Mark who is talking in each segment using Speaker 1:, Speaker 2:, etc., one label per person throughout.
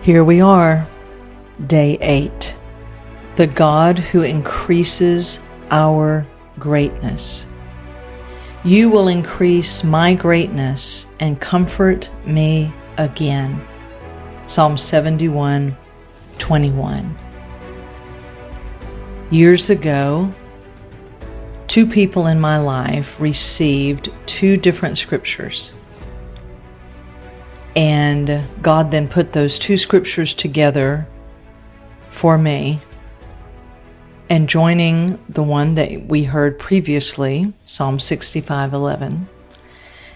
Speaker 1: Here we are, day 8. The God who increases our greatness. You will increase my greatness and comfort me again. Psalm 71:21. Years ago, 2 people in my life received 2 different scriptures. And God then put those 2 scriptures together for me, and joining the one that we heard previously, Psalm 65:11,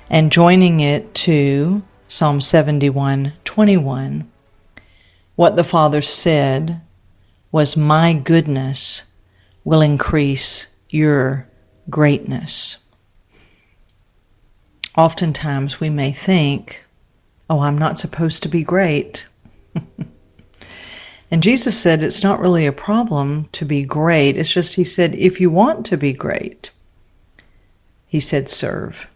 Speaker 1: and joining it to Psalm 71:21, what the Father said was, my goodness will increase your greatness. Oftentimes we may think, oh, I'm not supposed to be great. And Jesus said it's not really a problem to be great. It's just, he said, if you want to be great, he said, serve.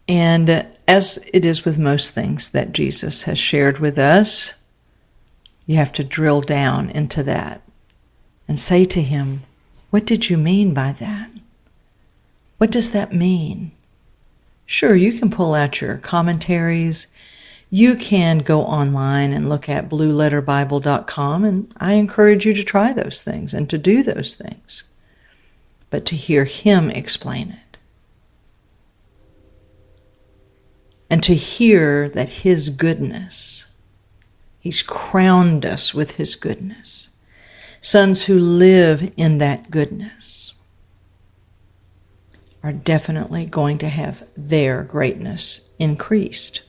Speaker 1: And as it is with most things that Jesus has shared with us, you have to drill down into that and say to him, what did you mean by that? What does that mean? Sure, you can pull out your commentaries. You can go online and look at blueletterbible.com, and I encourage you to try those things and to do those things. But to hear him explain it, and to hear that his goodness, he's crowned us with his goodness, sons who live in that goodness are definitely going to have their greatness increased.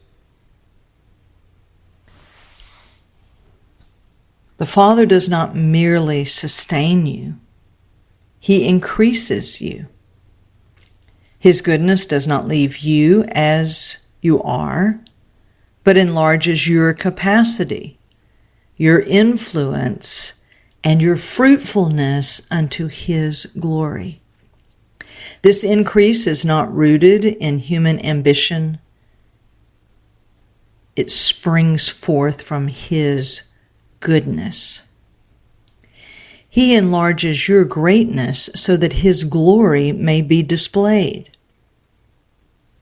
Speaker 1: The Father does not merely sustain you, he increases you. His goodness does not leave you as you are, but enlarges your capacity, your influence, and your fruitfulness unto his glory. This increase is not rooted in human ambition. It springs forth from his goodness. He enlarges your greatness so that his glory may be displayed.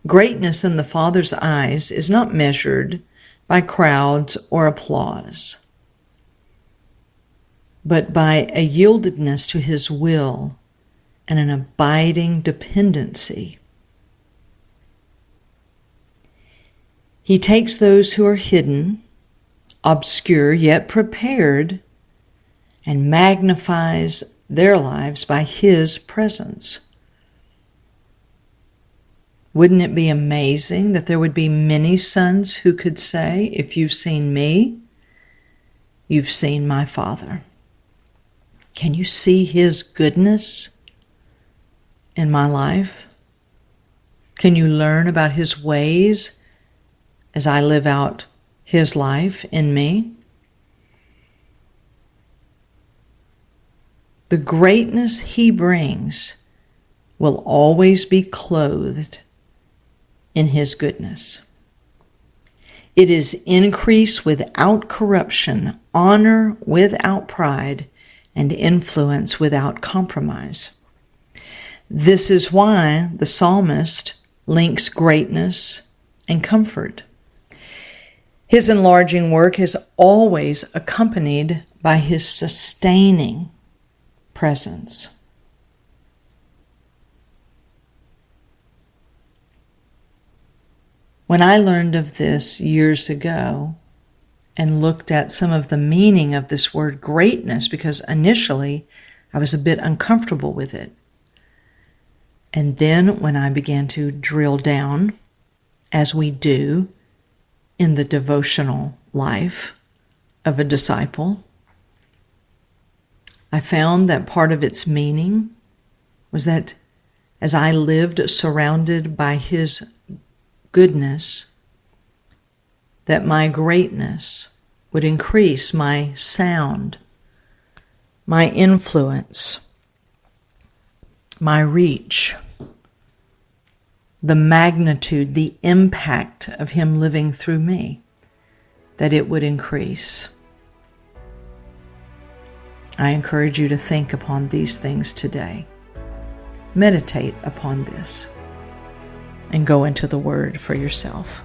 Speaker 1: Greatness in the Father's eyes is not measured by crowds or applause, but by a yieldedness to his will and an abiding dependency. He takes those who are hidden, obscure, yet prepared, and magnifies their lives by his presence. Wouldn't it be amazing that there would be many sons who could say, if you've seen me, you've seen my Father? Can you see his goodness in my life? Can you learn about his ways as I live out his life in me? The greatness he brings will always be clothed in his goodness. It is increase without corruption, honor without pride, and influence without compromise. This is why the psalmist links greatness and comfort. His enlarging work is always accompanied by his sustaining presence. When I learned of this years ago and looked at some of the meaning of this word greatness, because initially I was a bit uncomfortable with it. And then when I began to drill down, as we do in the devotional life of a disciple, I found that part of its meaning was that as I lived surrounded by his goodness, that my greatness would increase my sound, my influence, my reach, the magnitude, the impact of him living through me. that it would increase. I encourage you to think upon these things today. Meditate upon this and go into the Word for yourself.